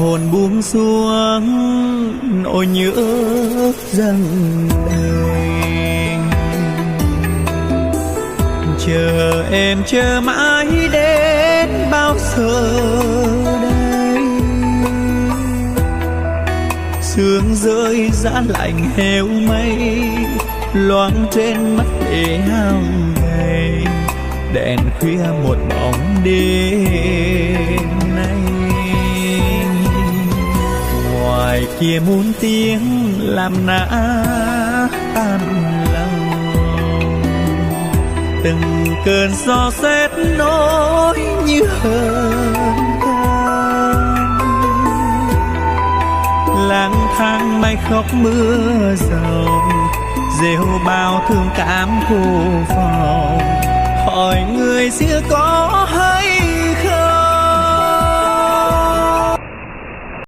hồn buông xuống nỗi nhớ dâng đầy. Chờ em chờ mãi đến bao giờ đây, sương rơi giá lạnh heo mây loáng trên mắt để hao gầy. Đèn khuya một bóng đêm nay, ngoài kia muôn tiếng làm nát tan lòng. Từng cơn gió rét nỗi như hờn than, lang thang mây khóc mưa rồng, rêu bao thương cảm cô phòng. Hỏi người xưa có hay